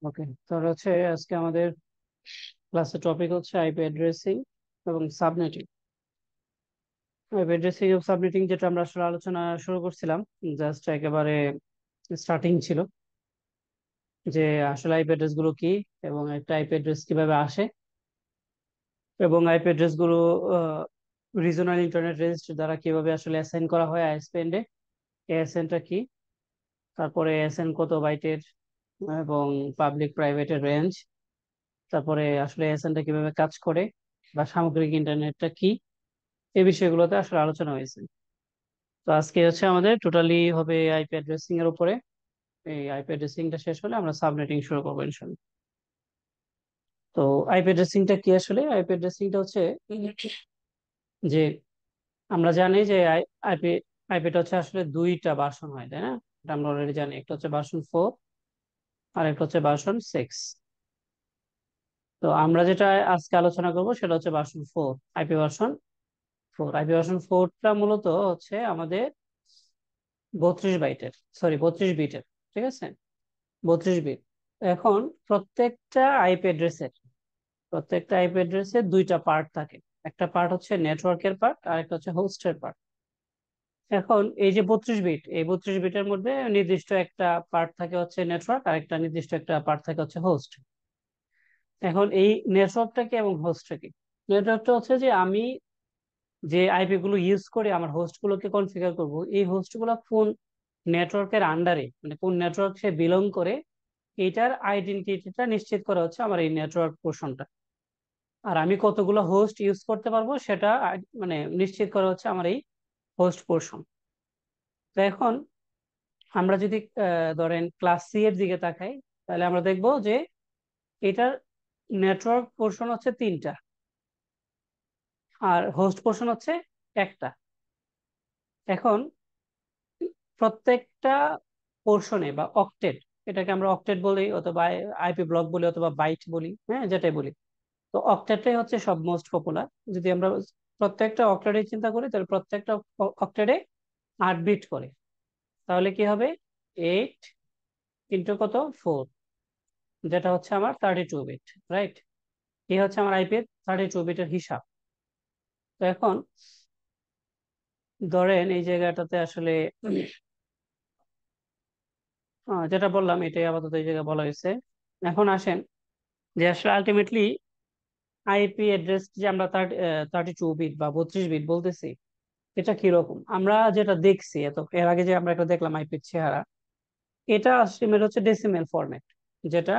ওকে, তাহলে হচ্ছে আজকে আমাদের ক্লাসের টপিক হচ্ছে আইপি অ্যাড্রেসিং এবং সাবনেটিং। আইপি অ্যাড্রেসিং এবং সাবনেটিং যেটা আমরা আসলে আলোচনা শুরু করছিলাম, জাস্ট একেবারে স্টার্টিং ছিল যে আসলে আইপি অ্যাড্রেস গুলো কি এবং একটা আইপি অ্যাড্রেস কিভাবে আসে এবং আইপি অ্যাড্রেস গুলো রিজনাল ইন্টারনেট রেজিস্ট্রি দ্বারা কিভাবে আসলে অ্যাসাইন করা হয় আইএসপিএন এ। এএসএনটা কি, তারপরে এএসএন কত বাইটের এবং পাবলিক প্রাইভেটের রেঞ্জ, তারপরে আসলে এএসএনটা কিভাবে কাজ করে বা সামগ্রিক ইন্টারনেটটা কি, এই বিষয়গুলোতে আসলে আলোচনা হয়েছে। তো আজকে হচ্ছে আমাদের টোটালি হবে আইপি অ্যাড্রেসিং এর উপরে। এই আইপি অ্যাড্রেসিংটা শেষ হলে আমরা সাবনেটিং শুরু করবো ইনশাল্লাহ। তো আইপি অ্যাড্রেসিংটা কি আসলে? আইপি অ্যাড্রেসিংটা হচ্ছে যে আমরা জানি যে আইপি আইপিটা হচ্ছে আসলে দুইটা ভার্সন হয়, তাই না? এটা আমরা অলরেডি জানি, একটা হচ্ছে ভার্সন 4 আর একটা হচ্ছে ভার্সন 6। তো আমরা যেটা আজকে আলোচনা করব সেটা হচ্ছে version 4, IP version 4। IP version 4টা মূলত হচ্ছে আমাদের 32 বাইটের, সরি 32 বিটের, ঠিক আছে, 32 বিট। এখন প্রত্যেকটা আইপি অ্যাড্রেসের প্রত্যেকটা আইপি অ্যাড্রেসের দুইটা পার্ট থাকে। একটা পার্ট হচ্ছে নেটওয়ার্কের পার্ট আর একটা হচ্ছে হোস্টের পার্ট। এখন এই যে 32 বিট, এই 32 বিটের মধ্যে নির্দিষ্ট একটা পার্ট থাকে হচ্ছে নেটওয়ার্ক, আর একটা নির্দিষ্ট একটা পার্ট থাকে হচ্ছে হোস্ট। এখন এই নেটওয়ার্কটা কি এবং হোস্টটা কি? নেটওয়ার্কটা হচ্ছে যে আমি যে আইপি গুলো ইউজ করে আমার হোস্ট গুলোকে কনফিগার করব, এই হোস্ট গুলো কোন নেটওয়ার্কের আন্ডারে, মানে কোন নেটওয়ার্ক সে বিলং করে, এইটার আইডেন্টিটিটা নিশ্চিত করা হচ্ছে আমার এই নেটওয়ার্ক পোর্শনটা। আর আমি কতগুলো হোস্ট ইউজ করতে পারবো সেটা মানে নিশ্চিত করা হচ্ছে আমার এই হোস্ট পোর্শন। তো এখন আমরা যদি ধরেন ক্লাস 3 এর দিকে তাকাই, তাহলে আমরা দেখবো যে এটার নেটওয়ার্ক পোর্শন হচ্ছে 3টা আর হোস্ট পোর্শন হচ্ছে একটা। এখন প্রত্যেকটা পোর্শনে বা অক্টেট, এটাকে আমরা অক্টেট বলি অথবা আইপি ব্লক বলি অথবা বাইট বলি, হ্যাঁ যেটাই বলি। তো অক্টেটটাই হচ্ছে সব মোস্ট পপুলার। যদি আমরা প্রত্যেকটা অক্টেটে চিন্তা করি, তাহলে প্রত্যেকটা অক্টেটে 8 বিট করে। তাহলে কি হবে? 8 × কত 4, যেটা হচ্ছে আমার 32 বিট, রাইট? এই হচ্ছে আমার আইপি 32 বিটের হিসাব। তো এখন ধরেন এই জায়গাটাতে আসলে যেটা বললাম এটাই আপাতত এই জায়গায় বলা হয়েছে। এখন আসেন যে আসলে আলটিমেটলি আইপি অ্যাড্রেস যে আমরা 32 বিট বা 32 বিট বলতেছি, এটা কিরকম? আমরা যেটা দেখছি এর আগে যে আমরা একটা দেখলাম আইপির চেহারা, এটা আসলে হচ্ছে ডেসিমেল ফরম্যাট, যেটা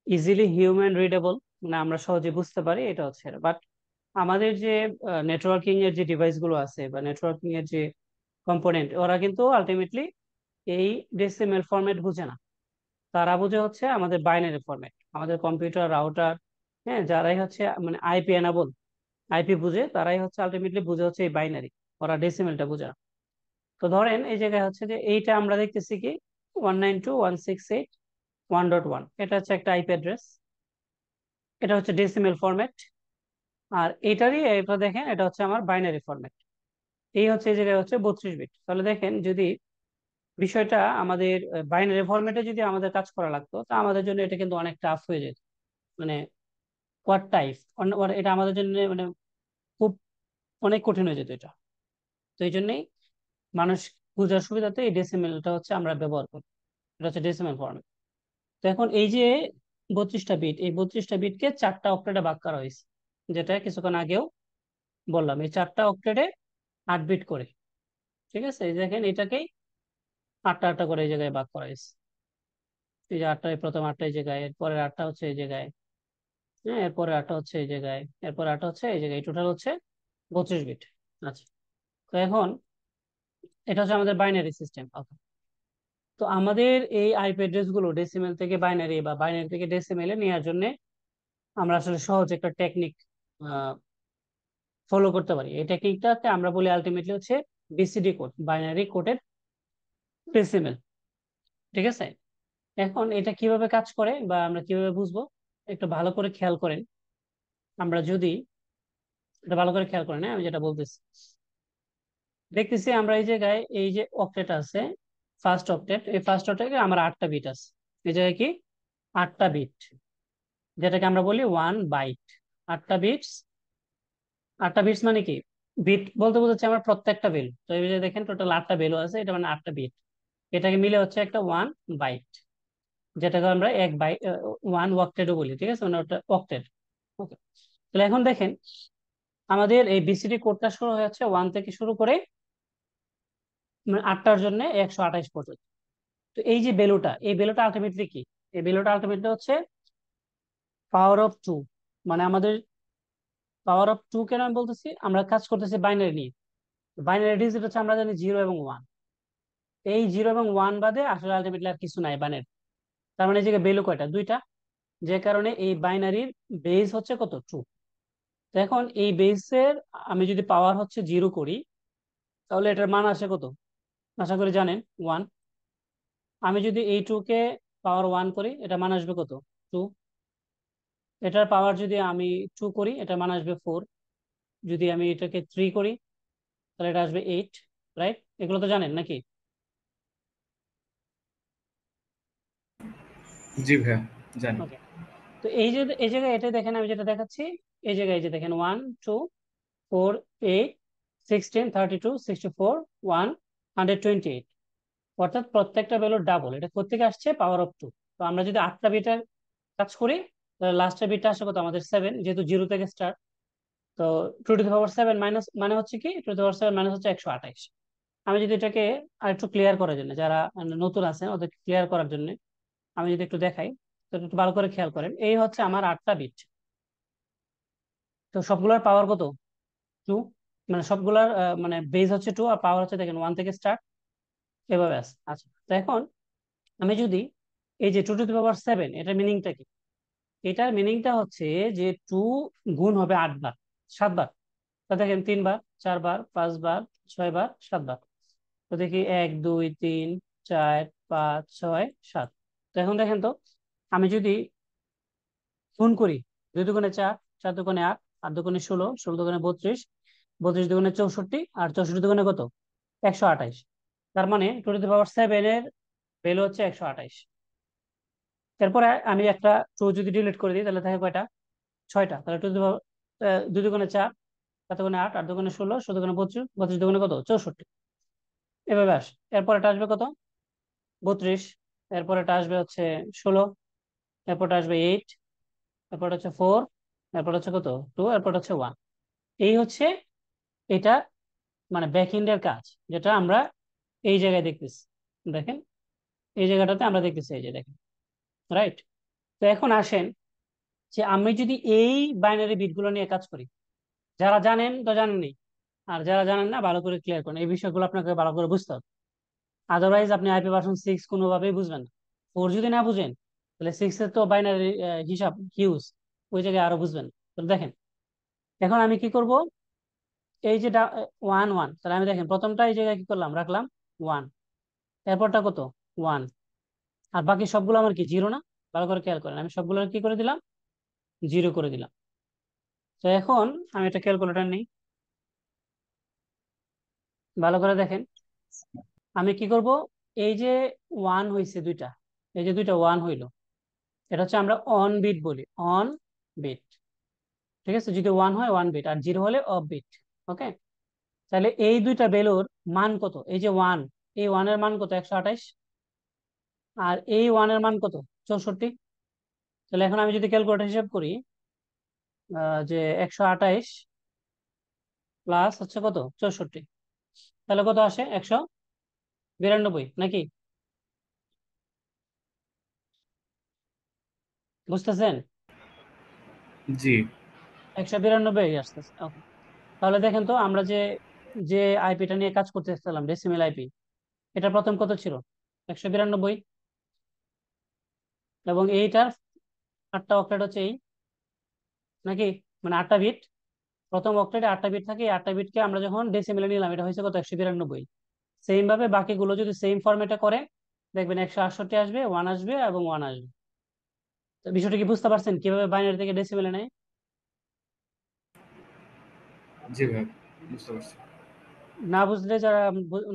ইজিলি হিউম্যান রিডেবল, মানে আমরা সহজে বুঝতে পারি, এটা হচ্ছে। বাট আমাদের যে নেটওয়ার্কিং এর যে ডিভাইস গুলো আছে বা নেটওয়ার্কিং এর যে কম্পোনেন্ট, ওরা কিন্তু আলটিমেটলি এই ডেসিমেল ফরম্যাট বুঝে না। তারা বুঝে হচ্ছে আমাদের বাইনারি ফরম্যাট। আমাদের কম্পিউটার রাউটার, হ্যাঁ, যারাই হচ্ছে মানে আইপি এনাবল, আইপি বুঝে, তারাই হচ্ছে আলটিমেটলি বুঝে হচ্ছে এই বাইনারি। ওরা ডেসিমেলটা বুঝে না। তো ধরেন এই জায়গায় হচ্ছে যে এইটা আমরা দেখতেছি কি 192.168.1.1, এটা হচ্ছে একটা আইপি অ্যাড্রেস, এটা হচ্ছে ডেসিমেল ফরম্যাট। আর এটারই এটা দেখেন, এটা হচ্ছে আমার বাইনারি ফরম্যাট। এই হচ্ছে এই জায়গায় হচ্ছে 32 বিট। তাহলে দেখেন যদি বিষয়টা আমাদের বাইনারি ফরম্যাটে যদি আমাদের কাজ করা লাগতো, তা আমাদের জন্য এটা কিন্তু অনেক টাফ হয়ে যেত। মানে হোয়াট টাইপ, এটা আমাদের জন্য মানে খুব অনেক কঠিন হয়ে যেত এটা। তো এই জন্যই মানুষ বোঝার সুবিধাতে এই ডেসিমেলটা হচ্ছে আমরা ব্যবহার করি। এটা হচ্ছে ডেসিমেল ফরম্যাট। তো এখন এই যে 32টা বিট, এই 32টা বিটকে 4টা অক্টেটে ভাগ করা হয়েছে, যেটা কিছুক্ষণ আগেও বললাম। এই 4টা অক্টেটে 8 বিট করে, ঠিক আছে। এই দেখেন এটাকেই আটটা আটটা করে এই জায়গায় ভাগ করা হয়েছে। এই যে আটটা, প্রথম আটটা এই জায়গায়, এরপরে আটটা হচ্ছে এই জায়গায়, হ্যাঁ, এরপরে আটটা হচ্ছে এই জায়গায়, এরপরে আটটা হচ্ছে এই জায়গায়, টোটাল হচ্ছে 32 বিট। আচ্ছা, তো এখন এটা হচ্ছে আমাদের বাইনারি সিস্টেম। তো আমাদের এই আইপি অ্যাড্রেস গুলো ডেসিমেল থেকে বাইনারি বা বাইনারি থেকে ডেসিমেলে নেওয়ার জন্য আমরা আসলে সহজ একটা টেকনিক ফলো করতে পারি। এই টেকনিকটাকে আমরা বলি আলটিমেটলি হচ্ছে বিসিডি কোড, বাইনারি কোডের ডেসিমেল, ঠিক আছে। এখন এটা কিভাবে কাজ করে বা আমরা কিভাবে বুঝবো, একটু ভালো করে খেয়াল করেন। আমরা যদি এটা ভালো করে খেয়াল করেন, হ্যাঁ, আমি যেটা বলতেছি, দেখতেছি আমরা এই জায়গায় এই যে অক্টেট আছে, ফার্স্ট অক্টেট, এই ফার্স্ট অক্টেটে আমার 8টা বিট আছে। এই জায়গায় কি 8টা বিট, যেটাকে আমরা বলি 1 বাইট। 8টা বিটস। 8টা বিটস মানে কি, বিট বলতে বোঝাচ্ছে আমার প্রত্যেকটা ভ্যালু। তো এই যে দেখেন টোটাল 8টা ভ্যালু আছে, এটা মানে 8টা বিট। এটাকে মিলে হচ্ছে একটা 1 বাইট, যেটাকে আমরা 1 বাইট 1 অক্টেটও বলি, ঠিক আছে, মানে ওটা অক্টেট। ওকে। তাহলে এখন দেখেন আমাদের এই বিসিডি কোডটা শুরু হয়েছে 1 থেকে শুরু করে মানে 8টার জন্য 128 পর্যন্ত। তো এই যে ভ্যালুটা, এই ভ্যালুটা আলটিমেটলি কি, এই ভ্যালুটা আলটিমেটলি হচ্ছে পাওয়ার অফ 2। মানে আমাদের পাওয়ার অফ 2 কেন আমি বলতেছি, আমরা কাজ করতেছি বাইনারি নিয়ে। বাইনারি ডিজিট হচ্ছে আমরা জানি 0 এবং 1। এই 0 এবং 1 বাদে আসলে আলটিমেটলি আর কিছু নাই বাইনারি। তার মানে এই জায়গায় ভ্যালু কয়টা, দুইটা। যে কারণে এই বাইনারির বেস হচ্ছে কত, 2। তো এখন এই বেসের আমি যদি পাওয়ার হচ্ছে 0 করি, তাহলে এটার মান আসে কত, আশা করি জানেন, 1। আমি যদি এই 2 কে পাওয়ার 1 করি, এটা মান আসবে কত, 2। এটার পাওয়ার যদি আমি 2 করি, এটা মান আসবে 4। যদি আমি এটাকে 3 করি, তাহলে এটা আসবে 8। রাইট? এগুলো তো জানেন নাকি? জি ভাইয়া, জানি। ওকে। তো এই যে এই জায়গায় এটা দেখেন, আমি যেটা দেখাচ্ছি, এই জায়গায় এই যে দেখেন 1 2 4 8 16 32 64 128। অর্থাৎ প্রত্যেকটা ভ্যালুর ডাবল। এটা কোত্থেকে আসছে, পাওয়ার অফ 2। তো আমরা যদি 8টা বিটের কাজ করি, তাহলে লাস্টের বিটটা আসে কত আমাদের 7, যেহেতু 0 থেকে স্টার্ট। তো 2 টু দি পাওয়ার 7 মাইনাস মানে হচ্ছে কি, 2 টু দি পাওয়ার 7 মাইনাস হচ্ছে 128। আমি যদি এটাকে আর একটু ক্লিয়ার করার জন্য, যারা নতুন আছেন ওদেরকে ক্লিয়ার করার জন্য আমি যদি একটু দেখাই, তো একটু ভালো করে খেয়াল করেন। এই হচ্ছে আমার 8টা বিট। তো সবগুলোর পাওয়ার কত, 2। মানে সবগুলার মানে বেজ হচ্ছে 2, আর পাওয়ার হচ্ছে দেখেন 1 থেকে স্টার্ট, এভাবে আছে। আচ্ছা, তো এখন আমি যদি এই যে 2 টু দি পাওয়ার 7, এটার মিনিংটা কি, এটার মিনিংটা হচ্ছে যে 2 গুণ হবে 8 বার, 7 বার। তো দেখেন 3 বার, 4 বার, 5 বার, 6 বার, 7 বার। তো দেখি 1 2 3 4 5 6 7। তো এখন দেখেন তো, আমি যদি গুণ করি, 2 দুগুণে 4, 4 দুগুণে 8, 8 দুগুণে 16, 16 দুগুণে 32, 32 দুগুণে 64, আর 64 দুগুণে কত, 128। তার মানে 2 টু দি পাওয়ার 7 এর ভ্যালু হচ্ছে 128। এরপরে আমি একটা 2 যদি ডিলিট করে দিই, তাহলে থাকে কয়টা, 6টা। তাহলে 2 দুগুণে 4, 4 দুগুণে 8, 8 দুগুণে 16, 16 দুগুণে 32, 32 দুগুণে কত, 64। এভাবে আসে। এরপর এটা আসবে কত, 32। এরপর এটা আসবে হচ্ছে 16। এরপরটা আসবে 8। এরপর হচ্ছে 4। এরপর হচ্ছে কত, 2। এরপর হচ্ছে 1। এই হচ্ছে এটা মানে ব্যাক এন্ডের কাজ, যেটা আমরা এই জায়গায় দেখতেছি। দেখেন এই জায়গাটাতে আমরা দেখতেছি, এই যে দেখেন। রাইট? তো এখন আসেন যে আমি যদি এই বাইনারি বিটগুলো নিয়ে কাজ করি, যারা জানেন তো জানেনই, আর যারা জানেন না ভালো করে ক্লিয়ার করেন, এই বিষয়গুলো আপনাকে ভালো করে বুঝতে হবে। আদারওয়াইজ আপনি IP ভার্সন 6 কোনোভাবেই বুঝবেন না। 4 যদি না বুঝেন, তাহলে 6 এর তো বাইনারি হিসাব হিউজ, ওই জায়গায় আরো বুঝবেন না। তো দেখেন এখন আমি কি করব, এই যে 1 1, তাহলে আমি দেখেন প্রথমটা এই জায়গায় কি করলাম, রাখলাম 1। এরপরটা কত, 1। আর বাকি সবগুলো আমার কি, 0 না? ভালো করে খেয়াল করেন, আমি সবগুলো কি করে দিলাম, 0 করে দিলাম। তো এখন আমি একটা ক্যালকুলেটর নিই, ভালো করে দেখেন আমি কি করব। এই যে 1 হইছে দুইটা, এই যে দুইটা 1 হইলো, এটা হচ্ছে আমরা অন বিট বলি, অন বিট। ঠিক আছে, যদি 1 হয় 1 বিট, আর 0 হলে অফ বিট। ওকে। তাহলে এই দুইটা ভ্যালুর মান কত, এই যে 1, এই 1 এর মান কত, 128। আর এই 1 এর মান কত, 64। তাহলে এখন আমি যদি ক্যালকুলেটর হিসাব করি, যে 128 প্লাস হচ্ছে কত, 64, তাহলে কত আসে, 192 নাকি? বুঝতেছেন? জি। 192 আসতেছে। ওকে। তাহলে দেখেন তো আমরা যে যে আইপিটা নিয়ে কাজ করতেছিলাম, ডেসিমেল আইপি, এটা প্রথম কত ছিল, 192। এবং এইটার 8টা অক্টেট হচ্ছে এই, নাকি, মানে 8টা বিট। প্রথম অক্টেটে 8টা বিট থাকে, এই 8টা বিটকে আমরা যখন ডেসিমেলে নিলাম, এটা হয়েছে কত, 192। সেম ভাবে বাকিগুলো যদি সেম ফরম্যাটে করে, দেখবেন 168 আসবে, 1 আসবে এবং 1 আসবে। তো বিষয়টা কি বুঝতে পারছেন কিভাবে বাইনারি থেকে ডেসিমেলে নেয়? জি ভাই, বুঝতে পারছি। না বুঝলে যারা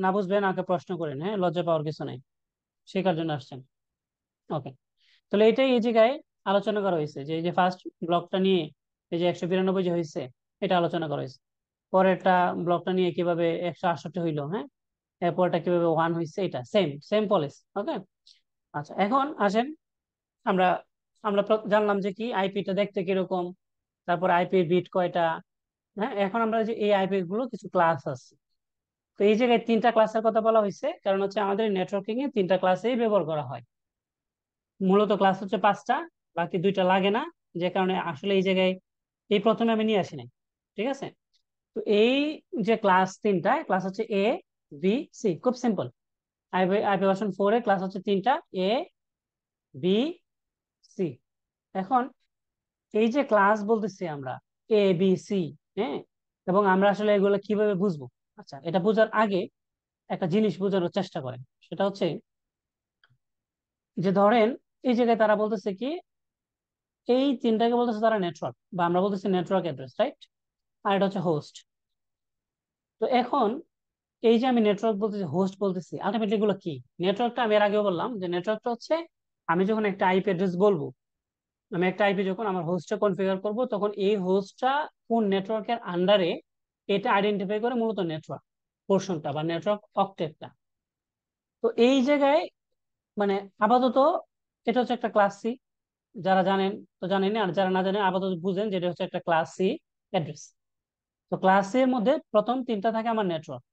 না বুঝবেন আমাকে প্রশ্ন করেন, হ্যাঁ, লজ্জা পাওয়ার কিছু নাই, শেখার জন্য আসছেন। ওকে। তাহলে এটাই এই জায়গায় আলোচনা করা হয়েছে, যে এই যে ফার্স্ট ব্লকটা নিয়ে এই যে 192 যে হয়েছে, এটা আলোচনা করা হয়েছে। পরেরটা ব্লকটা নিয়ে কিভাবে 168 হইলো, হ্যাঁ, এরপরটা কিভাবে 1 হয়েছে, এটা সেম সেম পলিসি। ওকে, আচ্ছা এখন আসেন আমরা আমরা জানলাম যে কি আইপিটা দেখতে কিরকম, তারপর আইপি বিট কয়টা। হ্যাঁ, এখন আমরা যে এই আইপি গুলো কিছু ক্লাস আছে, তো এই জায়গায় 3টা ক্লাসের কথা বলা হয়েছে, কারণ হচ্ছে আমাদের নেটওয়ার্কিং এ 3টা ক্লাসেই ব্যবহার করা হয়। মূলত ক্লাস হচ্ছে 5টা, বাকি 2টা লাগে না, যে কারণে আসলে এই জায়গায় এই প্রথমে আমি নিয়ে আসি নাই। ঠিক আছে, তো এই যে ক্লাস 3টা ক্লাস হচ্ছে এ বি সি, খুব সিম্পল। আইপি আইপি ভার্সন 4 এ ক্লাস হচ্ছে 3টা, এ বি সি। এখন এই যে ক্লাস বলতেছি আমরা এ বি সি, হ্যাঁ, এবং আমরা আসলে এগুলো কিভাবে বুঝবো? আচ্ছা, এটা বোঝার আগে একটা জিনিস বোঝানোর চেষ্টা করেন, সেটা হচ্ছে যে ধরেন এই জায়গায় তারা বলতেছে কি, এই তিনটাকে বলতেছে তারা নেটওয়ার্ক, বা আমরা বলতেছি নেটওয়ার্ক অ্যাড্রেস, রাইট? আর এটা হচ্ছে হোস্ট। তো এখন এই যে আমি নেটওয়ার্ক বলতেছি, হোস্ট বলতেছি, আলটিমেটলি এগুলো কি? নেটওয়ার্কটা আমি এর আগেও বললাম যে নেটওয়ার্কটা হচ্ছে আমি যখন একটা আইপি অ্যাড্রেস বলবো, আমি একটা আইপি যখন আমার হোস্টটা কনফিগার করব, তখন এই হোস্টটা কোন নেটওয়ার্কের আন্ডারে, এটা আইডেন্টিফাই করে মূলত নেটওয়ার্ক পোর্শনটা বা নেটওয়ার্ক অক্টেটটা। তো এই জায়গায় মানে আপাতত এটা হচ্ছে একটা ক্লাস সি, যারা জানেন তো জানেন, আর যারা না জানেন আপাতত বুঝেন যে এটা হচ্ছে একটা ক্লাস সি অ্যাড্রেস। তো ক্লাস সি এর মধ্যে প্রথম 3টা থাকে আমার নেটওয়ার্ক,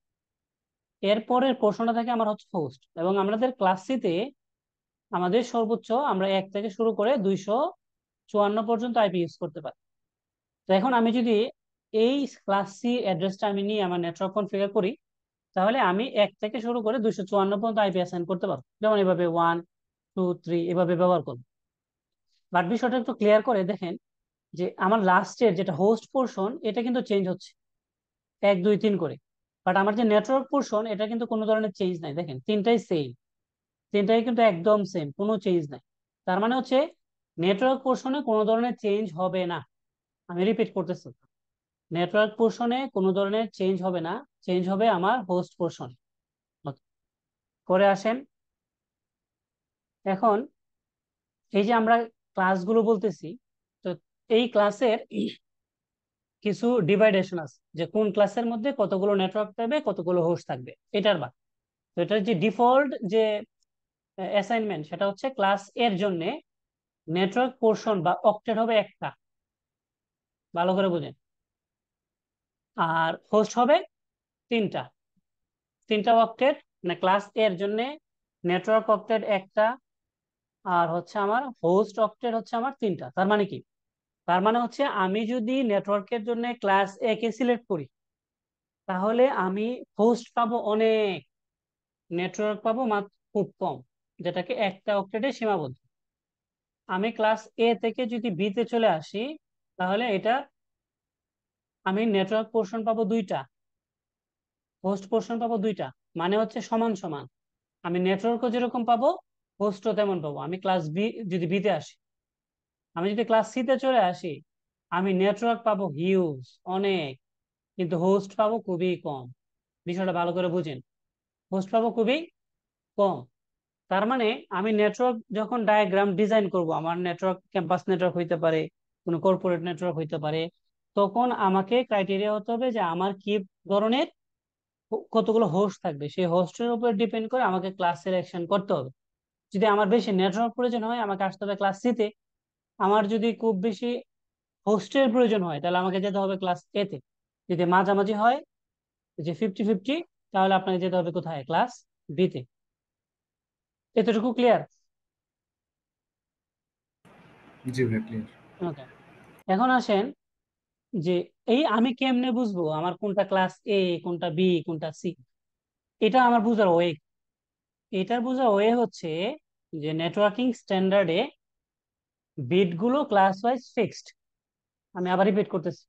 এরপরের পোর্শনটা থাকে আমার হচ্ছে হোস্ট। এবং আমাদের ক্লাস সি তে আমাদের সর্বোচ্চ আমরা 1 থেকে শুরু করে 254 পর্যন্ত আইপি ইউজ করতে পারি। তো এখন আমি যদি এই ক্লাস সি অ্যাড্রেসটা আমি নিয়ে আমার নেটওয়ার্ক কনফিগার করি, তাহলে আমি 1 থেকে শুরু করে 254 পর্যন্ত আইপি অ্যাসাইন করতে পারবো, যেমন এভাবে 1 2 3 এভাবে ব্যবহার করবো। বাট বিষয়টা একটু ক্লিয়ার করে দেখেন যে আমার লাস্টের যেটা হোস্ট পোর্শন, এটা কিন্তু চেঞ্জ হচ্ছে 1 2 3 করে। বাট আমার যে নেটওয়ার্ক পোর্শন, এটা কিন্তু কোনো ধরনের চেঞ্জ নাই। দেখেন তিনটাই সেম, তিনটাই কিন্তু একদম সেম, কোনো চেঞ্জ নাই। তার মানে হচ্ছে নেটওয়ার্ক পোর্শনে কোনো ধরনের চেঞ্জ হবে না। আমি রিপিট করতেছি, নেটওয়ার্ক পোর্শনে কোনো ধরনের চেঞ্জ হবে না, চেঞ্জ হবে আমার হোস্ট পোর্শন। করে আসেন এখন এই যে আমরা ক্লাসগুলো বলতেছি, তো এই ক্লাসের কিছু ডিভাইডেশন আছে, যে কোন ক্লাসের মধ্যে কতগুলো নেটওয়ার্ক থাকবে, কতগুলো হোস্ট থাকবে, এটার বা। তো এটার যে ডিফল্ট যে অ্যাসাইনমেন্ট, সেটা হচ্ছে ক্লাস এর জন্য নেটওয়ার্ক পোর্শন বা অক্টেট হবে একটা, ভালো করে বুঝেন। আর হোস্ট হবে 3টা, 3টা অক্টেট, মানে ক্লাস এর জন্য নেটওয়ার্ক অক্টেট একটা, আর হচ্ছে আমার হোস্ট অক্টেট হচ্ছে আমার 3টা। তার মানে কি? তার মানে হচ্ছে আমি যদি নেটওয়ার্কের জন্য ক্লাস এ কে সিলেক্ট করি, তাহলে আমি হোস্ট পাবো অনেক, নেটওয়ার্ক পাবো মাত্র খুব কম, যেটাকে একটা অক্টেটে সীমাবদ্ধ। আমি ক্লাস এ থেকে যদি বি তে চলে আসি, তাহলে এটা আমি নেটওয়ার্ক পোর্শন পাবো 2টা, হোস্ট পোর্শন পাবো 2টা, মানে হচ্ছে সমান সমান। আমি নেটওয়ার্কও যেরকম পাবো, হোস্টও তেমন পাবো। আমি ক্লাস বি যদি বিতে আসি, আমি যদি ক্লাস সি তে চলে আসি, আমি নেটওয়ার্ক পাবো হিউজ, অনেক, কিন্তু হোস্ট পাবো খুবই কম। বিষয়টা ভালো করে বুঝেন, হোস্ট পাবো খুবই কম। তার মানে আমি নেটওয়ার্ক যখন ডায়াগ্রাম ডিজাইন করব, আমার নেটওয়ার্ক ক্যাম্পাস নেটওয়ার্ক হইতে পারে, কোনো কর্পোরেট নেটওয়ার্ক হইতে পারে, তখন আমাকে ক্রাইটেরিয়া হতে হবে যে আমার কি ধরনের কতগুলো হোস্ট থাকবে, সেই হোস্টের উপর ডিপেন্ড করে আমাকে ক্লাস সিলেকশন করতে হবে। যদি আমার বেশি নেটওয়ার্ক প্রয়োজন হয়, আমাকে আসতে হবে ক্লাস সি তে। আমার যদি খুব বেশি হোস্টের প্রয়োজন হয়, তাহলে আমাকে যেতে হবে ক্লাস এ তে। যদি মাঝামাঝি হয়, যে 50-50, তাহলে আপনাকে যেতে হবে কোথায়? ক্লাস বি তে। এতটুকু ক্লিয়ার? জি ভাইয়া, ক্লিয়ার। ওকে, এখন আসেন যে এই আমি কেমনে বুঝবো আমার কোনটা ক্লাস এ, কোনটা বি, কোনটা সি? এটা আমার বুঝার ওয়ে, এটার বোঝার ওয়ে হচ্ছে যে নেটওয়ার্কিং স্ট্যান্ডার্ডে বিট গুলো ক্লাস ওয়াইজ ফিক্সড। আমি আবার রিপিট করতেছি,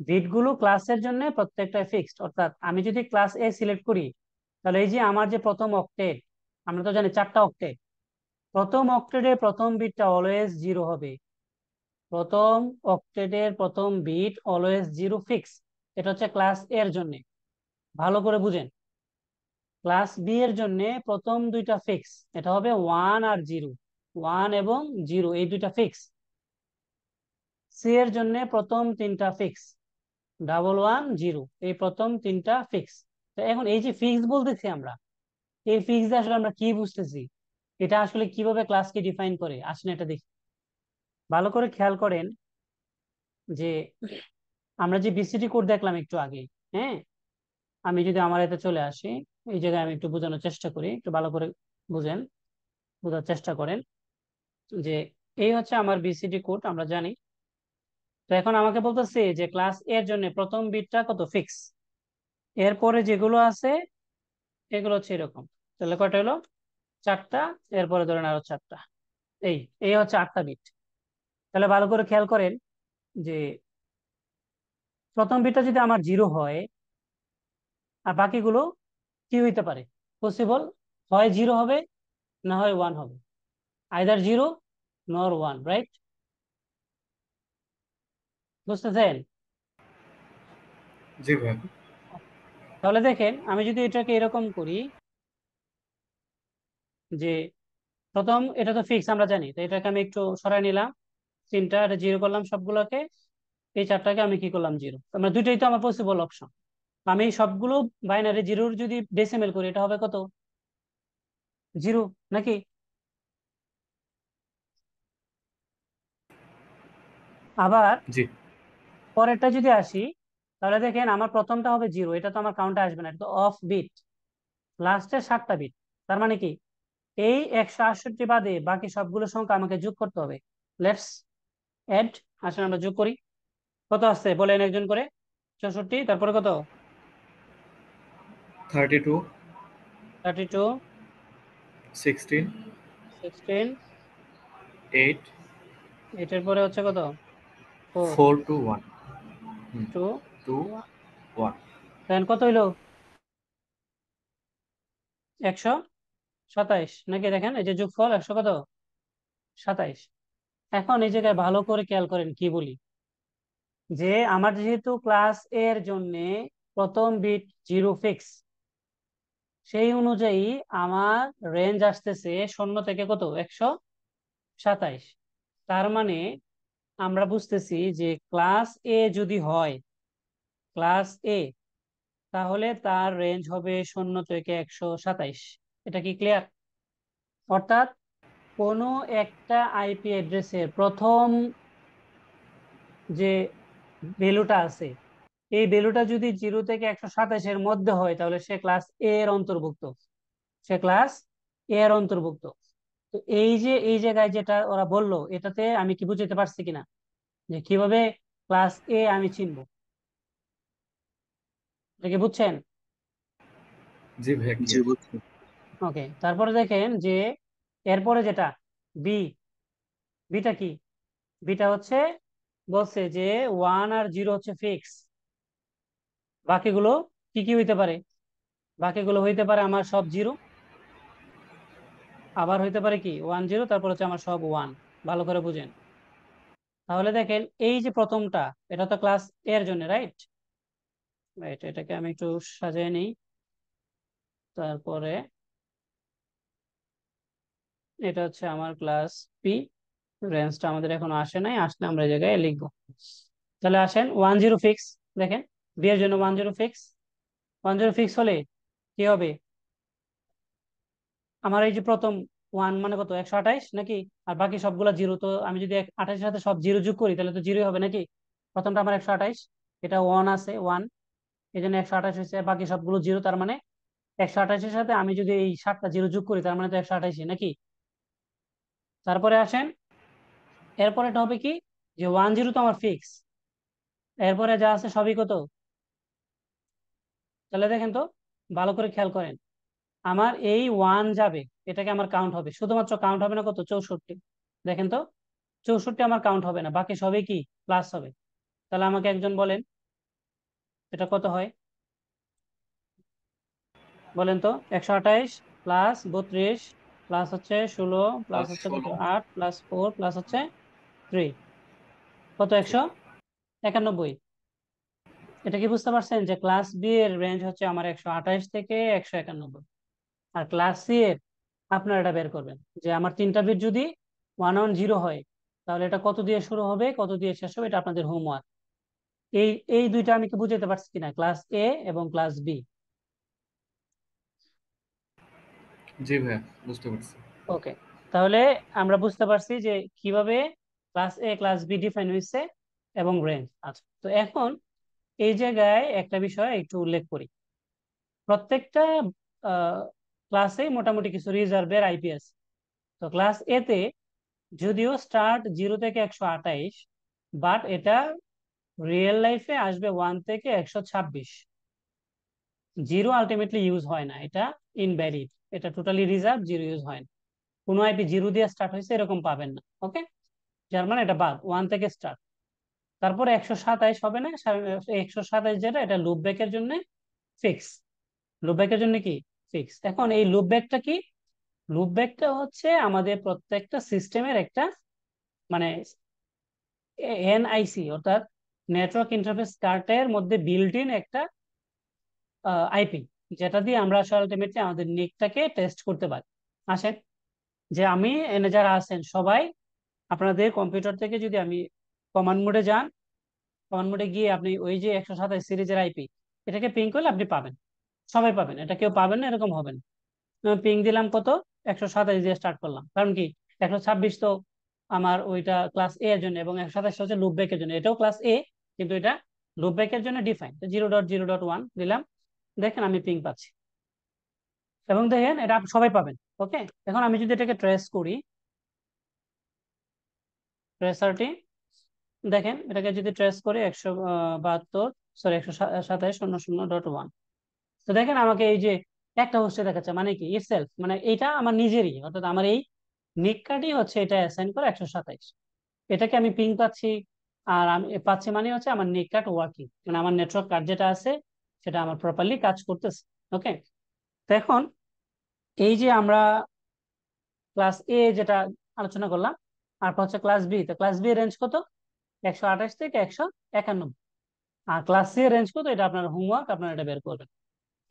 বিট গুলো ক্লাসের জন্য প্রত্যেকটা ফিক্সড। অর্থাৎ আমি যদি ক্লাস এ সিলেক্ট করি, তাহলে এই যে আমার যে প্রথম অক্টেট, আমরা তো জানি 4টা অক্টেট, প্রথম অক্টেটের প্রথম বিটটা অলওয়েজ 0 হবে। প্রথম অক্টেটের প্রথম বিট অলওয়েজ 0 ফিক্স। এটা হচ্ছে ক্লাস এর জন্য, ভালো করে বুঝেন। ক্লাস বি এর জন্য প্রথম 2টা ফিক্স, এটা হবে 1 আর 0। 1 এবং 0 এই দুইটা ফিক্স। সি এর জন্য প্রথম তিনটা ফিক্স, 1 1 0 এই প্রথম তিনটা ফিক্স। তো এখন এই যে ফিক্স বলতেছি আমরা, এই ফিক্স দিয়ে আসলে আমরা কি বুঝতেছি, এটা আসলে কিভাবে ক্লাসকে ডিফাইন করে আসেন এটা দেখি। ভালো করে খেয়াল করেন যে আমরা যে বিসিটি কোড দেখলাম একটু আগে, হ্যাঁ, আমি যদি আমার এতে চলে আসি, এই জায়গায় আমি একটু বোঝানোর চেষ্টা করি, একটু ভালো করে বুঝেন, বোঝার চেষ্টা করেন যে এই হচ্ছে আমার বিসিটি কোড, আমরা জানি। তো এখন আমাকে বলতেছে যে ক্লাস এর জন্য প্রথম বিটটা কত ফিক্স, এরপরে যেগুলো আছে এগুলো হচ্ছে এরকম। তাহলে কয়টা হলো? 4টা। এরপরে ধরেন আরো 4টা। এই এই হচ্ছে 8টা বিট। তাহলে ভালো করে খেয়াল করেন যে প্রথম বিটটা যদি আমার 0 হয়, আর বাকিগুলো কি হইতে পারে পসিবল, হয় 0 হবে, না হয় 1 হবে, আইদার 0 নর 1, রাইট? বুঝতেছেন? জি ভাইয়া। তাহলে দেখেন আমি যদি এটাকে এরকম করি যে প্রথম এটা তো ফিক্স আমরা জানি, তো এটাকে আমি একটু সরাই নিলাম, তিনটা এটা 0 করলাম সবগুলোকে, এই 4টাকে আমি কি করলাম 0, আমরা দুইটাই তো আমার পসিবল অপশন। আমি সবগুলো বাইনারি 0 যদি ডেসিমেল করি এটা হবে কত? 0 নাকি? আবার জি পরেরটা যদি আসি, তাহলে দেখেন আমার প্রথমটা হবে 0, এটা তো আমার কাউন্টে আসবে না, এটা তো অফ বিট, লাস্টের 7টা বিট। তার মানে কি এই 168 বাদে বাকি সবগুলো সংখ্যা আমাকে যোগ করতে হবে। লেটস এড, আসলে আমরা যোগ করি। কত আসছে বলেন একজন করে? 64, তারপরে কত? 32, 32, 16, 16, 8, এটার পরে হচ্ছে কত? 4, 4 to 1, 2, 2, 1। দেন কত হইলো? 127 নাকি? দেখেন এই যে যোগফল 100 কত? 27। এখন এই জায়গায় ভালো করে খেয়াল করেন কি বলি, যে আমার যেহেতু ক্লাস এর জন্য প্রথম বিট 0 ফিক্স, সেই অনুযায়ী আমার রেঞ্জ আসতেছে 0 থেকে কত? 127। তার মানে আমরা বুঝতেছি যে ক্লাস এ যদি হয়, ক্লাস এ, তাহলে তার রেঞ্জ হবে 0 থেকে 127। এটা কি ক্লিয়ার? অর্থাৎ কোনো একটা আইপি অ্যাড্রেসের প্রথম যে ভ্যালুটা আছে, এই ভ্যালুটা যদি 0 থেকে 127-এর মধ্যে হয়, তাহলে সে ক্লাস এ এর অন্তর্ভুক্ত, সে ক্লাস এ এর অন্তর্ভুক্ত। তো এই যে এই জায়গায় যেটা ওরা বললো, এটাতে আমি কি বুঝতে পারছি কিনা যে কিভাবে ক্লাস এ আমি চিনবো? এটা কি বুঝছেন? জি ভাইয়া জি ক্লিয়ার। বুঝছি। ওকে, তারপরে দেখেন যে এরপরে যেটা বি, বিটা কি? বিটা হচ্ছে বলছে যে 1 আর 0 হচ্ছে ফিক্স, বাকিগুলো কি কি হইতে পারে? বাকিগুলো হইতে পারে আমার সব 0, আবার হইতে পারে কি 1 0, তারপর হচ্ছে আমার সব 1। ভালো করে বুঝেন। তাহলে দেখেন এই যে প্রথমটা, এটা তো ক্লাস এর জন্য, রাইট? রাইট, এটাকে আমি একটু সাজিয়ে নিই। তারপরে এটা হচ্ছে আমার ক্লাস পি, রেঞ্জটা আমাদের এখনো আসে নাই, আসলে আমরা এই জায়গায় লিখবো। তাহলে আসেন 1 0 ফিক্স, দেখেন বি এর জন্য 1 0 ফিক্স। 1 0 ফিক্স হলে কি হবে? আমার এই যে প্রথম 1 মানে কত? 128 নাকি? আর বাকি সবগুলা 0, তো আমি যদি 28-এর সাথে সব 0 যোগ করি তাহলে তো 0 হবে নাকি? প্রথমটা আমার 128, এটা 1 আছে 1, এই জন্য 128 হয়েছে, বাকি সবগুলো 0, তার মানে 128-এর সাথে আমি যদি এই 7টা 0 যোগ করি তার মানে তো 128 নাকি? তারপরে আসেন এরপরেটা হবে কি, যে 1 0 তো আমার ফিক্স, এরপরে যা আছে সবই কত? তাহলে দেখেন তো, ভালো করে খেয়াল করেন, আমার এই 1 যাবে, এটাকে আমার কাউন্ট হবে, শুধুমাত্র কাউন্ট হবে না কত? 64। দেখেন তো, 64 আমার কাউন্ট হবে না, বাকি সবই কি প্লাস হবে। তাহলে আমাকে একজন বলেন এটা কত হয়? বলেন তো, 128 প্লাস 32 প্লাস হচ্ছে 16 প্লাস প্লাস হচ্ছে কত 16, 8 প্লাস 4 প্লাস হচ্ছে 3, কত? 191। এটা কি বুঝতে পারছেন যে ক্লাস বি এর রেঞ্জ হচ্ছে আমার 128 থেকে 191, আর ক্লাস সি এর আপনারা এটা বের করবেন যে আমার তিনটা বিট যদি 110 হয়, তাহলে এটা কত দিয়ে শুরু হবে কত দিয়ে শেষ হবে, এটা আপনাদের হোমওয়ার্ক। এই এই দুইটা আমি কি বুঝাতে পারছি কিনা, ক্লাস এ এবং ক্লাস বি? জি ভাইয়া, বুঝতে পারছি। ওকে, তাহলে আমরা বুঝতে পারছি যে কিভাবে ক্লাস এ ক্লাস বি ডিফাইন হয়েছে এবং রেঞ্জ। আচ্ছা, তো এখন এই জায়গায় একটা বিষয় একটু উল্লেখ করি। প্রত্যেকটা ক্লাসে মোটামুটি কিছু রিজার্ভের আইপি আছে। তো ক্লাস এ তে যদিও স্টার্ট 0 থেকে 128, বাট এটা রিয়েল লাইফে আসবে 1 থেকে 126। জিরো আলটিমেটলি ইউজ হয় না, এটা ইনভ্যালিড, এটা টোটালি রিজার্ভ, জিরো ইউজ হয় না। কোনো আইপি জিরো দিয়ে স্টার্ট হয়েছে এরকম পাবেন না। ওকে, যার মানে এটা বাদ, 1 থেকে স্টার্ট। তারপরে 127 হবে না, 127 যেটা, এটা লুপব্যাকের জন্য ফিক্স। লুপব্যাকের জন্য কি ফিক্স। এখন এই লুপব্যাকটা কি? লুপব্যাকটা হচ্ছে আমাদের প্রত্যেকটা সিস্টেমের একটা মানে এনআইসি, অর্থাৎ নেটওয়ার্ক ইন্টারফেস কার্ডের মধ্যে বিল্ট ইন একটা আইপি, যেটা দিয়ে আমরা আসলে আলটিমেটলি আমাদের নিকটাকে টেস্ট করতে পারি। আসেন, যে আমি এনে যারা আছেন সবাই, আপনাদের কম্পিউটার থেকে যদি আমি কমান্ড মোডে যান, কমান্ড মোডে গিয়ে আপনি ওই যে 127 সিরিজের আইপি, এটাকে পিং করলে আপনি পাবেন, সবাই পাবেন, এটা কেউ পাবেন না এরকম হবে না। পিং দিলাম কত, 127 দিয়ে স্টার্ট করলাম, কারণ কি 126 তো আমার ওইটা ক্লাস এ এর জন্য, এবং 127 হচ্ছে লুপব্যাকের জন্য, এটাও ক্লাস এ, কিন্তু এটা লুপব্যাকের জন্য ডিফাইন। 0.0.1 দিলাম, দেখেন আমি পিং পাচ্ছি, এবং দেখেন এটা সবাই পাবেন। ওকে, এখন আমি যদি এটাকে ট্রেস করি, ট্রেসারটি দেখেন, এটাকে যদি ট্রেস করি 172, সরি 127.00.1, তো দেখেন আমাকে এই যে একটা হোস্টে দেখাচ্ছে, মানে কি ইটসেলফ, মানে এটা আমার নিজেরই, অর্থাৎ আমার এই নিক কার্ডই হচ্ছে এটা অ্যাসাইন করে 127, এটাকে আমি পিং পাচ্ছি। আর আমি পাচ্ছি মানে হচ্ছে আমার নিক কার্ড ওয়ার্কিং, মানে আমার নেটওয়ার্ক কার্ড যেটা আছে সেটা আমার প্রপারলি কাজ করতেছে। ওকে, তো এখন এই যে আমরা ক্লাস এ যেটা আলোচনা করলাম, আর হচ্ছে ক্লাস বি, তো ক্লাস বি রেঞ্জ কত, 128 থেকে 191। আর ক্লাস সি রেঞ্জ কত, এটা আপনার হোমওয়ার্ক, আপনারা এটা বের করবেন।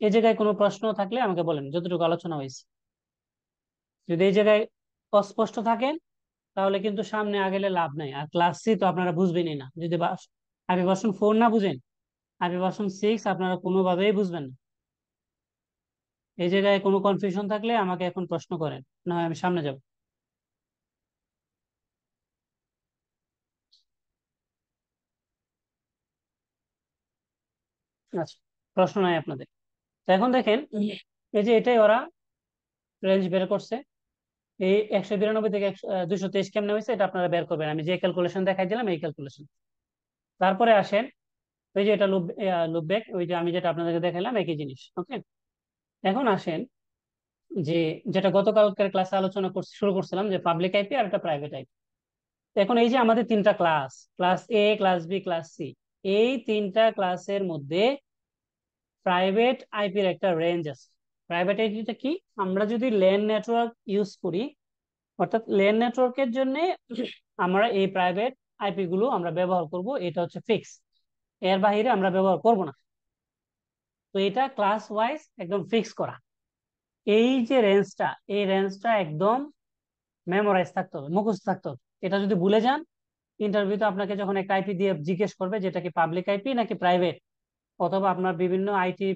এই জায়গায় কোনো প্রশ্ন থাকলে আমাকে বলেন, যতটুকু আলোচনা হয়েছে। যদি এই জায়গায় অস্পষ্ট থাকেন, তাহলে কিন্তু সামনে আগেলে লাভ নাই। আর ক্লাস সি তো আপনারা বুঝবেনই না, যদি আইপি ভার্সন 4 না বুঝেন, আইপি ভার্সন 6 আপনারা কোনোভাবেই বুঝবেন না। এই জায়গায় কোনো কনফিউশন থাকলে আমাকে এখন প্রশ্ন করেন, না হয় আমি সামনে যাব। আচ্ছা, প্রশ্ন নাই আপনাদের? তো এখন দেখেন, এই যে এটাই ওরা রেঞ্জ বের করছে, এই 192 থেকে 223 কেমনে হয়েছে, এটা আপনারা বের করবেন। আমি যে ক্যালকুলেশন দেখাই দিলাম এই ক্যালকুলেশন। তারপরে আসেন, ওই যে এটা লুপব্যাক, ওই যে আমি যেটা আপনাদেরকে দেখালাম একই জিনিস। ওকে, এখন আসেন যে যেটা গতকালকের ক্লাসে আলোচনা শুরু করছিলাম, যে পাবলিক আইপি আর একটা প্রাইভেট আইপি। এখন এই যে আমাদের তিনটা ক্লাস, ক্লাস এ ক্লাস বি ক্লাস সি, এই তিনটা ক্লাসের মধ্যে প্রাইভেট আইপির একটা রেঞ্জ আছে। প্রাইভেট আইপিটা কি, আমরা যদি ল্যান নেটওয়ার্ক ইউজ করি, অর্থাৎ ল্যান নেটওয়ার্কের জন্য আমরা এই প্রাইভেট আইপি গুলো আমরা ব্যবহার করব, এটা হচ্ছে ফিক্স, এর বাইরে আমরা ব্যবহার করব না। তো এটা ক্লাস ওয়াইজ একদম ফিক্স করা। এই যে রেঞ্জটা, এই রেঞ্জটা একদম মেমোরাইজ থাকতে হবে, মুখস্থ থাকতে হবে। এটা যদি ভুলে যান, ইন্টারভিউতে আপনাকে যখন একটা আইপি দিয়ে জিজ্ঞেস করবে যেটা কি পাবলিক আইপি নাকি প্রাইভেট, অথবা আপনার বিভিন্ন আইটি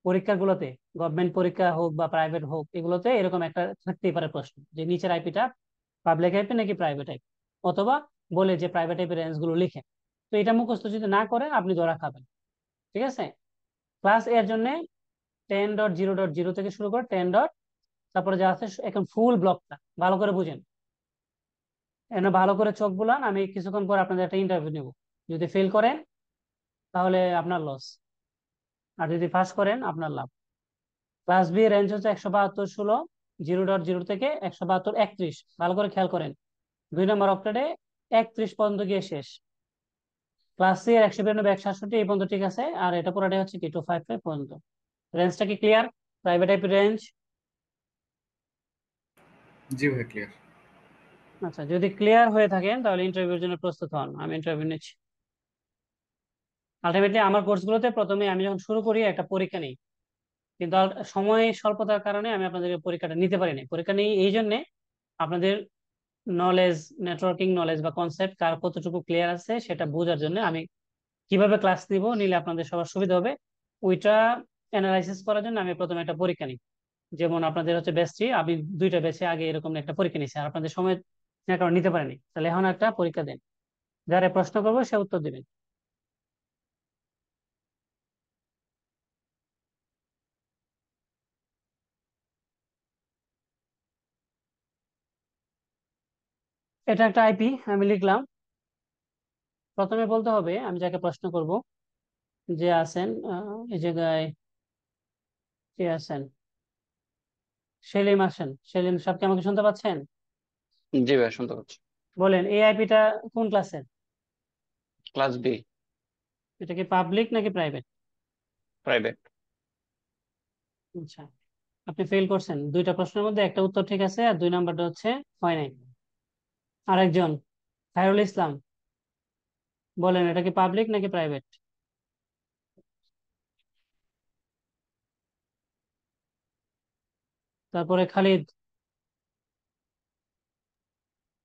পরীক্ষাগুলোতে, গভর্নমেন্ট পরীক্ষা হোক বা প্রাইভেট হোক, এগুলোতে এরকম একটা থাকতেই পারে প্রশ্ন, যে নিচের আইপিটা পাবলিক আইপি নাকি প্রাইভেট আইপি, অথবা বলে যে প্রাইভেট আইপি রেঞ্জ গুলো লিখে। তো এটা মুখস্থ যদি না করেন আপনি ধরা খাবেন। ঠিক আছে, ক্লাস এর জন্য 10.0.0 থেকে শুরু করে 10. তারপরে যা আছে এখন ফুল ব্লকটা ভালো করে বুঝেন, এনে ভালো করে চোখ বুলান, আমি কিছুক্ষণ পর আপনাদের একটা ইন্টারভিউ নেব। যদি ফেল করেন তাহলে আপনার লস, আর যদি পাস করেন আপনার লাভ। ক্লাস বি রেঞ্জ হচ্ছে 172.16, 0.0 থেকে 172.31, ভালো করে খেয়াল করেন, 2 নম্বর অক্টেটে 31 পর্যন্ত গিয়ে শেষ। ক্লাস সি এর 192.167 এই পর্যন্ত ঠিক আছে, আর এটা পুরোটাই হচ্ছে কি 255 পর্যন্ত। রেঞ্জটা কি ক্লিয়ার? Private IP range. জি ভাই, ক্লিয়ার। আচ্ছা, যদি ক্লিয়ার হয়ে থাকেন তাহলে ইন্টারভিউর জন্য প্রস্তুত হন, আমি ইন্টারভিউ নিচ্ছি। আলটিমেটলি আমার কোর্সগুলোতে প্রথমে আমি যখন শুরু করি একটা পরীক্ষা নিই, কিন্তু সময় স্বল্পতার কারণে আমি আপনাদের পরীক্ষাটা নিতে পারিনি। পরীক্ষা নেই এই জন্যে, আপনাদের নলেজ, নেটওয়ার্কিং নলেজ বা কনসেপ্ট কার কতটুকু ক্লিয়ার আছে সেটা বোঝার জন্য আমি কিভাবে ক্লাস নিব নিলে আপনাদের সবার সুবিধা হবে, ওইটা অ্যানালাইসিস করার জন্য আমি প্রথমে একটা পরীক্ষা নিই। যেমন আপনাদের হচ্ছে ব্যাচটি, আমি দুইটা ব্যাচে আগে এরকম একটা পরীক্ষা নিয়েছি, আর আপনাদের সময় কারণ নিতে পারেনি, তাহলে এখন একটা পরীক্ষা দেন, যারা প্রশ্ন করবো সে উত্তর দিবেন। এটা একটা আইপি আমি লিখলাম। প্রথমে বলতে হবে আমি যাকে প্রশ্ন করব যে আছেন এই জায়গায়, কে আছেন, সেলিম আছেন। সেলিম সাহেব কি আমাকে শুনতে পাচ্ছেন? জি ভাই, শুনতে পাচ্ছি। বলেন এই আইপিটা কোন ক্লাসের? Class B. এটা কি পাবলিক নাকি প্রাইভেট? প্রাইভেট। আচ্ছা, আপনি ফেল করছেন দুইটা প্রশ্নের মধ্যে, একটা উত্তর ঠিক আছে আর দুই নাম্বারটা হচ্ছে হয় নাই। আরেকজন, খায়রুল ইসলাম, বলেন এটা কি পাবলিক নাকি প্রাইভেট? তারপরে খালিদ,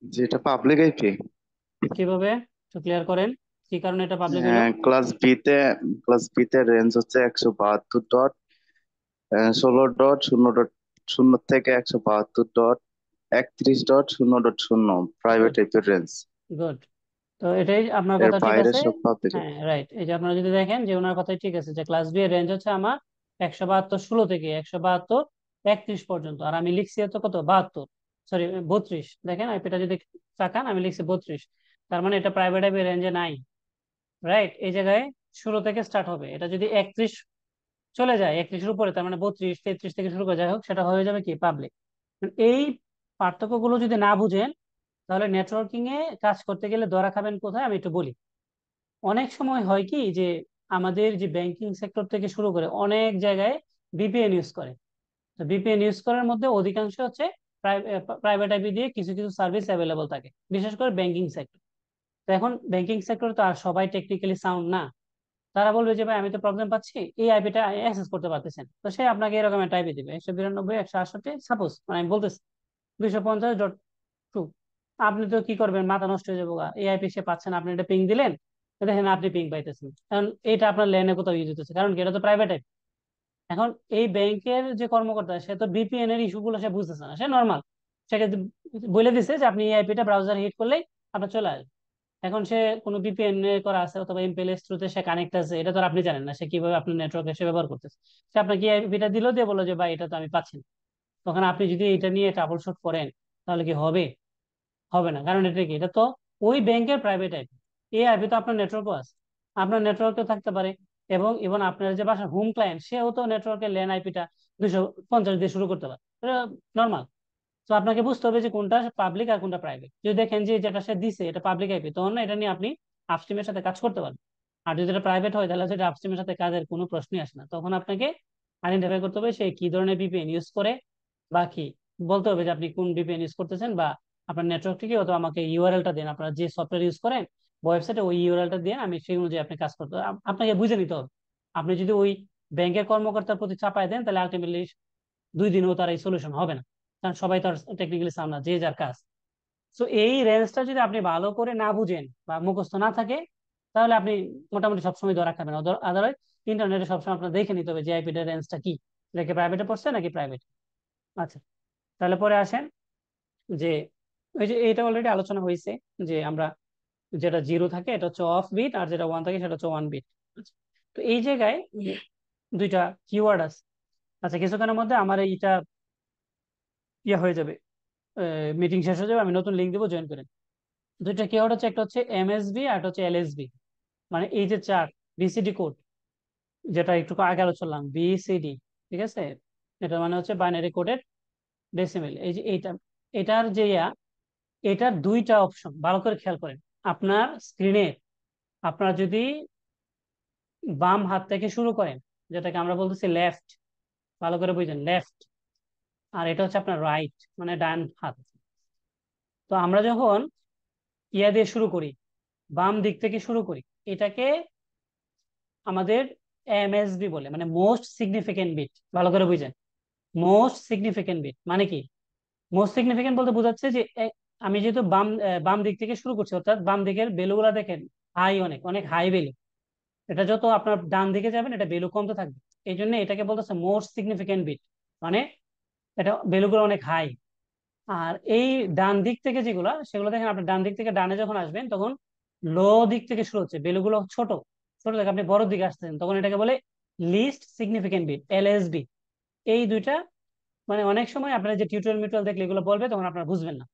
যেটা পাবলিক আইপি। কিভাবে একটু ক্লিয়ার করেন, কি কারণে এটা পাবলিক হলো? ক্লাস বিতে রেঞ্জ হচ্ছে 172.16.0.0 থেকে 172.31.0.0 প্রাইভেট গুড, আইপির রেঞ্জ। গুড। তো এটাই আপনার এর কথা ঠিক বাইরে আছে। সব পাবলিক। হ্যাঁ রাইট, এই যে আপনারা যদি দেখেন যে ওনার কথাই ঠিক আছে, যে ক্লাস বি এর রেঞ্জ হচ্ছে আমার 172.16 থেকে 172.31 পর্যন্ত, আর আমি লিখছি হচ্ছে কত, 72, সরি 32। দেখেন আইপিটা যদি তাকান আমি লিখছি 32, তার মানে এটা প্রাইভেট আইপি রেঞ্জে নাই। রাইট, এই জায়গায় 16 থেকে স্টার্ট হবে, এটা যদি 31 চলে যায়, 31-এর উপরে, তার মানে 32, 33 থেকে শুরু করে যাই হোক, সেটা হয়ে যাবে কি পাবলিক। এই পার্থক্যগুলো যদি না বুঝেন তাহলে নেটওয়ার্কিং এ কাজ করতে গেলে ধরা খাবেন কোথায় আমি একটু বলি। অনেক সময় হয় কি যে আমাদের যে ব্যাংকিং সেক্টর থেকে শুরু করে অনেক জায়গায় বিপিএন ইউজ করে। তো বিপিএন ইউজ করার মধ্যে অধিকাংশ হচ্ছে প্রাইভেট আইপি দিয়ে কিছু কিছু সার্ভিস অ্যাভেলেবল থাকে, বিশেষ করে ব্যাংকিং সেক্টর। তো এখন ব্যাংকিং সেক্টর তো আর সবাই টেকনিক্যালি সাউন্ড না, তারা বলবে যে ভাই আমি তো প্রবলেম পাচ্ছি, এই আইপিটা অ্যাক্সেস করতে পারতেছেন, তো সে আপনাকে এরকম একটা আইপি দিবে 192.168, সাপোজ মানে আমি বলতেছি 250.2। আপনি তো কি করবেন, মাথা নষ্ট হয়ে যাবো গা। এই আইপি সে পাচ্ছেন, আপনি এটা পিং দিলেন, দেখেন আপনি পিং পাইতেছেন, কারণ এটা আপনার লেনে কোথাও ইউজ হতেছে, কারণ কি এটা তো প্রাইভেট আইপি। এখন এই ব্যাংকের যে কর্মকর্তা সে তো বিপিএন এর ইস্যু গুলো সে বুঝতেছে না, সে নর্মাল, সে বলে দিছে যে আপনি এই আইপিটা ব্রাউজার হিট করলেই আপনার চলে আসবে। এখন সে কোনো ভিপিএন করা আছে অথবা এমপিএলএস থ্রুতে সে কানেক্ট আছে, এটা তো আর আপনি জানেন না সে কিভাবে আপনার নেটওয়ার্কে সে ব্যবহার করতেছে। সে আপনাকে আইপিটা দিল, দিয়ে বললো যে ভাই এটা তো আমি পাচ্ছি না। তখন আপনি যদি এটা নিয়ে ট্রাবল শুট করেন তাহলে কি হবে? হবে না, কারণ এটা কি, এটা তো ওই ব্যাংকের প্রাইভেট আইপি। এই আইপি তো আপনার নেটওয়ার্কও আছে, আপনার নেটওয়ার্কেও থাকতে পারে, এবং ইভেন আপনার যে বাসার হোম ক্লায়েন্ট সেও তো নেটওয়ার্কের ল্যান আইপিটা 250 দিয়ে শুরু করতে পারে, এটা নর্মাল। তো আপনাকে বুঝতে হবে যে কোনটা পাবলিক আর কোনটা প্রাইভেট। যদি দেখেন যে যেটা সে দিছে এটা পাবলিক আইপি, তখন না এটা নিয়ে আপনি আপস্ট্রিমের সাথে কাজ করতে পারেন। আর যদি এটা প্রাইভেট হয় তাহলে সেটা আপস্ট্রিমের সাথে কাজের কোনো প্রশ্নই আসে না, তখন আপনাকে আইডেন্টিফাই করতে হবে সে কি ধরনের ভিপিএন ইউজ করে, বা কি বলতে হবে যে আপনি কোন ভিপিএন ইউজ করতেছেন, বা আপনার নেটওয়ার্কটি কি, অথবা আমাকে ইউআরএলটা দিন, আপনারা যে সফটওয়্যার ইউজ করেন ওয়েবসাইটে ওই ইউআরএলটা দিয়ে আমি সেই অনুযায়ী আপনি কাজ করতে হবে। আপনাকে বুঝে নিতে হবে। আপনি যদি ওই ব্যাংকের কর্মকর্তার প্রতি চাপায় দেন তাহলে আলটিমেটলি 2 দিনেও তার এই সলিউশন হবে না, কারণ সবাই তো টেকনিক্যালি সামনা, যে যার কাজ। তো এই রেঞ্জটা যদি আপনি ভালো করে না বুঝেন বা মুখস্থ না থাকে তাহলে আপনি মোটামুটি সবসময় ধরা খাবেন। আদারওয়াইজ ইন্টারনেটে সবসময় আপনার দেখে নিতে হবে যে আইপিটার রেঞ্জটা কি, এটা কি প্রাইভেটে পড়ছে নাকি প্রাইভেট। আচ্ছা, তাহলে পরে আসেন যে ওই যে এটা অলরেডি আলোচনা হয়েছে যে আমরা যেটা জিরো থাকে এটা হচ্ছে অফ বিট, আর যেটা ওয়ান থাকে সেটা হচ্ছে ওয়ান বিট। তো এই জায়গায় দুইটা কিওয়ার্ড আছে। আচ্ছা, কিছুক্ষণের মধ্যে আমার এইটা ইয়ে হয়ে যাবে, মিটিং শেষ হয়ে যাবে, আমি নতুন লিঙ্ক দেবো, জয়েন করেন। দুইটা কিওয়ার্ড হচ্ছে, একটা হচ্ছে এমএসবি আর একটা হচ্ছে এলএসবি। মানে এই যে চার বিসিডি কোড, যেটা একটু আগে আলোচনা বিসিডি, ঠিক আছে, এটা মানে হচ্ছে বাইনারি কোডের ডেসিমেল। এই যে এইটা, এটার যে এটার দুইটা অপশন ভালো করে খেয়াল করেন আপনার স্ক্রিনে। আপনারা যদি বাম হাত থেকে শুরু করেন, যেটাকে আমরা বলতেছি লেফট, ভালো করে বুঝেন লেফট, আর এটা হচ্ছে আপনার রাইট মানে ডান হাত। তো আমরা যখন ইয়া দিয়ে শুরু করি, বাম দিক থেকে শুরু করি, এটাকে আমাদের এমএসবি বলে, মানে মোস্ট সিগনিফিকেন্ট বিট। ভালো করে বুঝেন, মোস্ট সিগনিফিকেন্ট বিট মানে কি? মোস্ট সিগনিফিকেন্ট বলতে বোঝাচ্ছে যে আমি যেহেতু বাম দিক থেকে শুরু করছি, অর্থাৎ বাম দিকের ভ্যালুগুলা দেখেন হাই, অনেক অনেক হাই ভ্যালু। এটা যত আপনার ডান দিকে যাবেন এটা ভ্যালু কমতে থাকবে। এই জন্য এটাকে বলতেছে মোস্ট সিগনিফিকেন্ট বিট, মানে এটা ভ্যালুগুলো অনেক হাই। আর এই ডান দিক থেকে যেগুলা, সেগুলো দেখেন আপনি ডান দিক থেকে ডানে যখন আসবেন তখন লো দিক থেকে শুরু হচ্ছে, ভ্যালুগুলো ছোট ছোট থেকে আপনি বড় দিকে আসছেন, তখন এটাকে বলে লিস্ট সিগনিফিকেন্ট বিট, এলএসবি। এই দুইটা মানে অনেক সময় আপনারা যে টিউটোরিয়াল মিউটোরিয়াল দেখলে এগুলো বলবে, তখন আপনারা বুঝবেন না।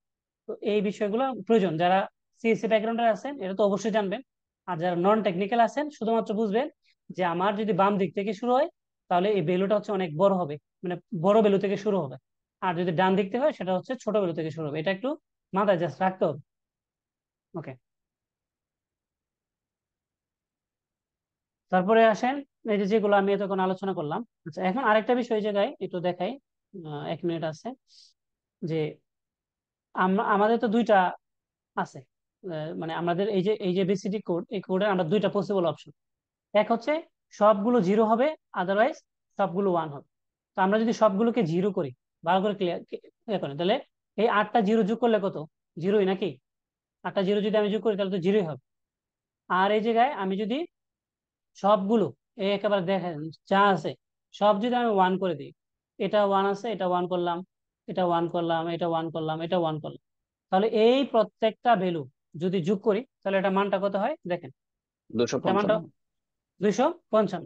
তো এই বিষয়গুলো প্রয়োজন, যারা সিএসসি ব্যাকগ্রাউন্ডে আছেন এটা তো অবশ্যই জানবেন। আর যারা নন টেকনিক্যাল আছেন শুধুমাত্র বুঝবেন যে আমার যদি বাম দিক থেকে শুরু হয় তাহলে এই ভ্যালুটা হচ্ছে অনেক বড় হবে, মানে বড় ভ্যালু থেকে শুরু হবে। আর যদি ডান দিক থেকে হয় সেটা হচ্ছে ছোট ভ্যালু থেকে শুরু হবে। এটা একটু মাথায় জাস্ট রাখতে হবে। ওকে, তারপরে আসেন এই যে যেগুলো আমি এতক্ষণ আলোচনা করলাম। আচ্ছা, এখন আরেকটা বিষয় এই জায়গায় একটু দেখাই, 1 মিনিট আছে। যে আমরা আমাদের তো দুইটা আছে, মানে আমাদের এই যে বিসিডি কোড, এই কোডের আমরা দুইটা পসিবল অপশন। এক হচ্ছে সবগুলো জিরো হবে, আদারওয়াইজ সবগুলো ওয়ান হবে। তো আমরা যদি সবগুলোকে জিরো করি, ভালো করে ক্লিয়ার করেন, তাহলে এই 8টা জিরো যোগ করলে কত? জিরোই নাকি? 8টা জিরো যদি আমি যোগ করি তাহলে তো জিরোই হবে। আর এই জায়গায় আমি যদি সবগুলো এই একেবারে দেখেন যা আছে সব যদি আমি ওয়ান করে দিই, এটা ওয়ান আছে, এটা ওয়ান করলাম, এটা ওয়ান করলাম, এটা ওয়ান করলাম, এটা ওয়ান করলাম, তাহলে এই প্রত্যেকটা ভ্যালু যদি যোগ করি তাহলে এটা মানটা কত হয় দেখেন। এটা মানটা 255। 255।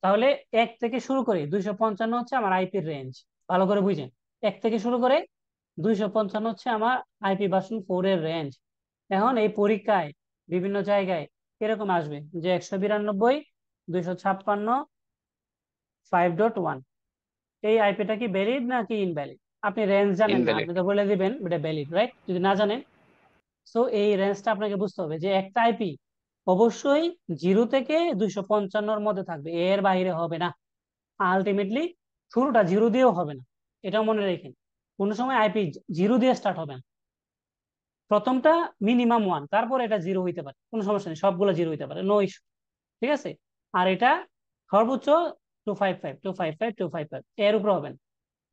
তাহলে 1 থেকে শুরু করে 255 হচ্ছে আমার আইপির রেঞ্জ। ভালো করে বুঝেন, 1 থেকে শুরু করে 255 হচ্ছে আমার আইপি ভার্সন 4 এর রেঞ্জ। এখন এই পরীক্ষায় বিভিন্ন জায়গায় এরকম আসবে যে 192 256 5.1, এই আইপিটা কি ভ্যালিড নাকি ইনভ্যালিড? আপনি রেঞ্জ জানেন না, ইনভ্যালিড। আপনি তো বলে দিবেন এটা ভ্যালিড, রাইট? যদি না জানেন, সো এই রেঞ্জটা আপনাকে বুঝতে হবে যে একটা আইপি অবশ্যই 0 থেকে 255-র মধ্যে থাকবে, এর বাইরে হবে না। আলটিমেটলি শুরুটা জিরো দিয়েও হবে না, এটা মনে রেখেন। কোনো সময় আইপি জিরো দিয়ে স্টার্ট হবে না, প্রথমটা মিনিমাম ওয়ান, তারপর এটা জিরো হইতে পারে, কোনো সমস্যা নেই, সবগুলো জিরো হইতে পারে, নো ইস্যু। ঠিক আছে? আর এটা সর্বোচ্চ 255 255 255, এর উপরে হবে না।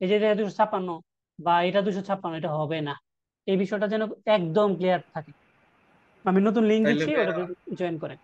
এই যে 256 বা এটা 256, এটা হবে না। এই বিষয়টা যেন একদম ক্লিয়ার থাকে। আমি নতুন লিঙ্ক তাইলে দিচ্ছি, ভাইয়া ওটাতে জয়েন করেন।